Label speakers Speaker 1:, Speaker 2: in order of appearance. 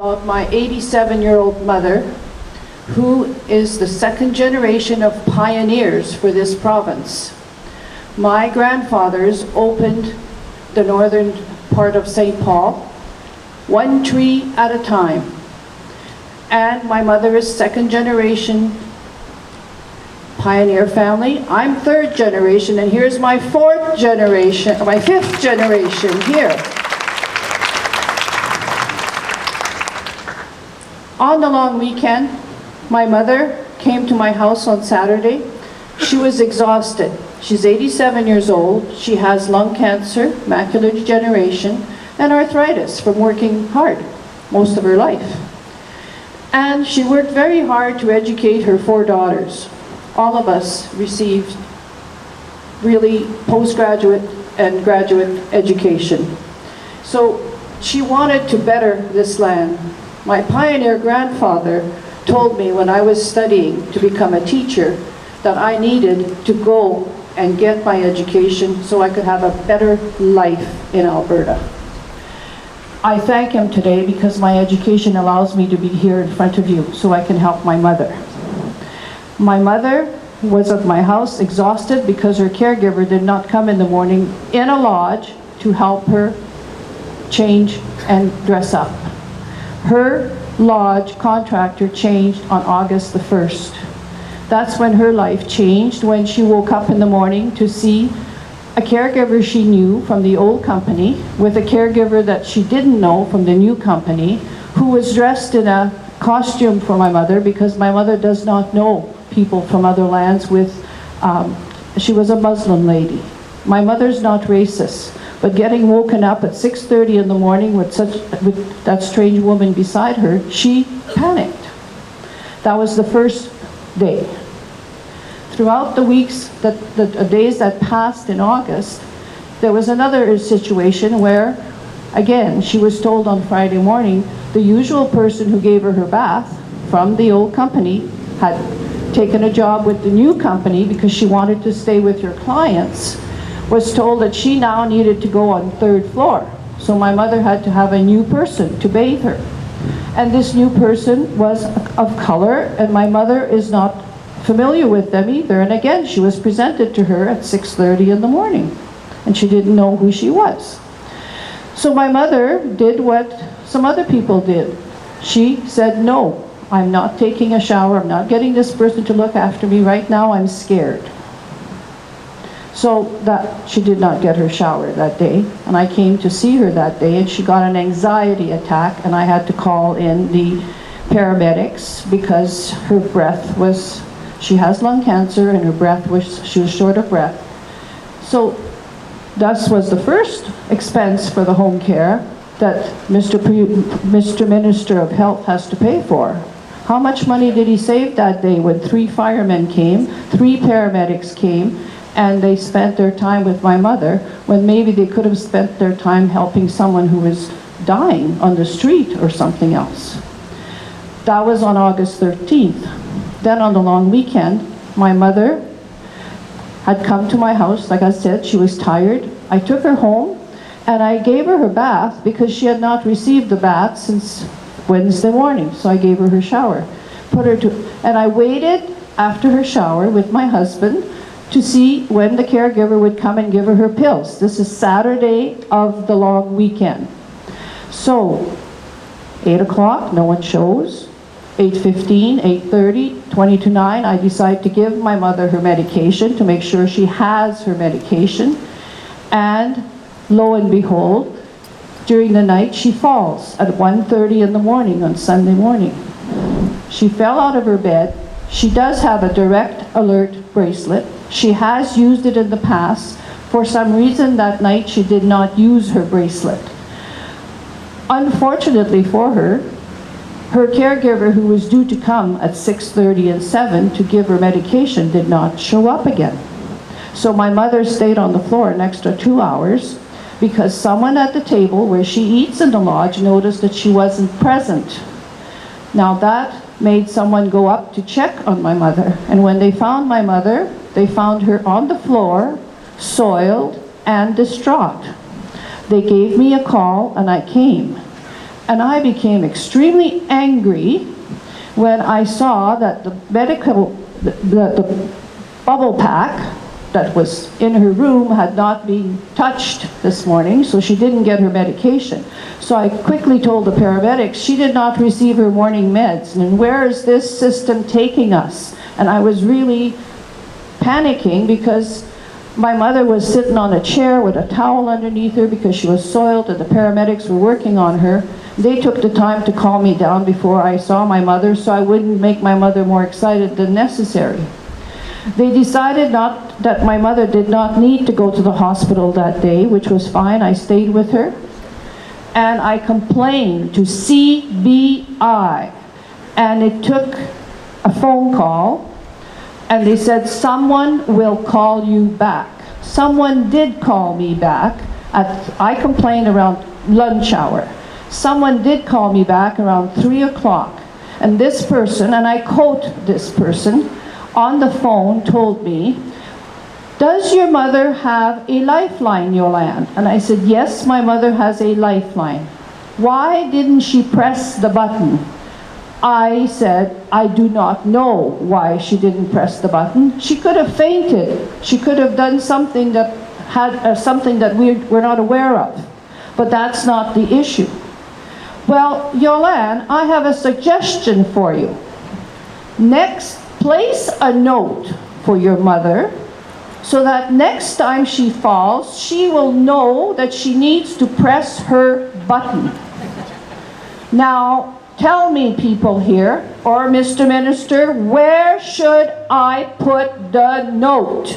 Speaker 1: Of my 87-year-old mother, who is the second generation of pioneers for this province. My grandfathers opened the northern part of St. Paul, one tree at a time. And my mother is second generation pioneer family. I'm third generation, and here's my fifth generation here. On the long weekend, my mother came to my house on Saturday. She was exhausted. She's 87 years old. She has lung cancer, macular degeneration, and arthritis from working hard most of her life. And she worked very hard to educate her 4 daughters. All of us received really postgraduate and graduate education. So she wanted to better this land. My pioneer grandfather told me when I was studying to become a teacher that I needed to go and get my education so I could have a better life in Alberta. I thank him today because my education allows me to be here in front of you so I can help my mother. My mother was at my house exhausted because her caregiver did not come in the morning in a lodge to help her change and dress up. Her lodge contractor changed on August the 1st. That's when her life changed, when she woke up in the morning to see a caregiver she knew from the old company with a caregiver that she didn't know from the new company, who was dressed in a costume for my mother because my mother does not know people from other lands she was a Muslim lady. My mother's not racist. But getting woken up at 6:30 in the morning with that strange woman beside her, she panicked. That was the first day. Throughout the weeks, the days that passed in August, there was another situation where, again, she was told on Friday morning, the usual person who gave her bath from the old company had taken a job with the new company because she wanted to stay with her clients, was told that she now needed to go on 3rd floor. So my mother had to have a new person to bathe her. And this new person was of color, and my mother is not familiar with them either. And again, she was presented to her at 6:30 in the morning, and she didn't know who she was. So my mother did what some other people did. She said, no, I'm not taking a shower. I'm not getting this person to look after me right now. I'm scared. So that she did not get her shower that day, and I came to see her that day, and she got an anxiety attack, and I had to call in the paramedics because her breath was, she has lung cancer, and she was short of breath. So thus was the first expense for the home care that Mr. Minister of Health has to pay for. How much money did he save that day when 3 firemen came, 3 paramedics came, and they spent their time with my mother when maybe they could have spent their time helping someone who was dying on the street or something else. That was on August 13th. Then on the long weekend, my mother had come to my house. Like I said, she was tired. I took her home and I gave her bath because she had not received the bath since Wednesday morning. So I gave her shower, and I waited after her shower with my husband to see when the caregiver would come and give her pills. This is Saturday of the long weekend. So, 8 o'clock, no one shows. 8:15, 8:30, 20 to 9, I decide to give my mother her medication to make sure she has her medication. And lo and behold, during the night she falls at 1:30 in the morning on Sunday morning. She fell out of her bed. She does have a direct alert bracelet. She has used it in the past. For some reason that night she did not use her bracelet. Unfortunately for her, her caregiver who was due to come at 6:30 and 7 to give her medication did not show up again. So my mother stayed on the floor an extra 2 hours because someone at the table where she eats in the lodge noticed that she wasn't present. Now that made someone go up to check on my mother, and when they found my mother, they found her on the floor, soiled and distraught. They gave me a call and I came. And I became extremely angry when I saw that the bubble pack that was in her room had not been touched this morning, so she didn't get her medication. So I quickly told the paramedics she did not receive her morning meds, and where is this system taking us? And I was really panicking because my mother was sitting on a chair with a towel underneath her because she was soiled and the paramedics were working on her. They took the time to calm me down before I saw my mother so I wouldn't make my mother more excited than necessary. They decided that my mother did not need to go to the hospital that day, which was fine. I stayed with her. And I complained to CBI. And it took a phone call. And they said, someone will call you back. Someone did call me back. I complained around lunch hour. Someone did call me back around 3 o'clock. And this person, and I quote this person, on the phone told me, does your mother have a lifeline, Yolande? And I said, yes, my mother has a lifeline. Why didn't she press the button? I said, I do not know why she didn't press the button. She could have fainted. She could have done something that had something that we're not aware of. But that's not the issue. Well, Yolande, I have a suggestion for you. Next, place a note for your mother so that next time she falls, she will know that she needs to press her button. Now, tell me, people here, or Mr. Minister, where should I put the note?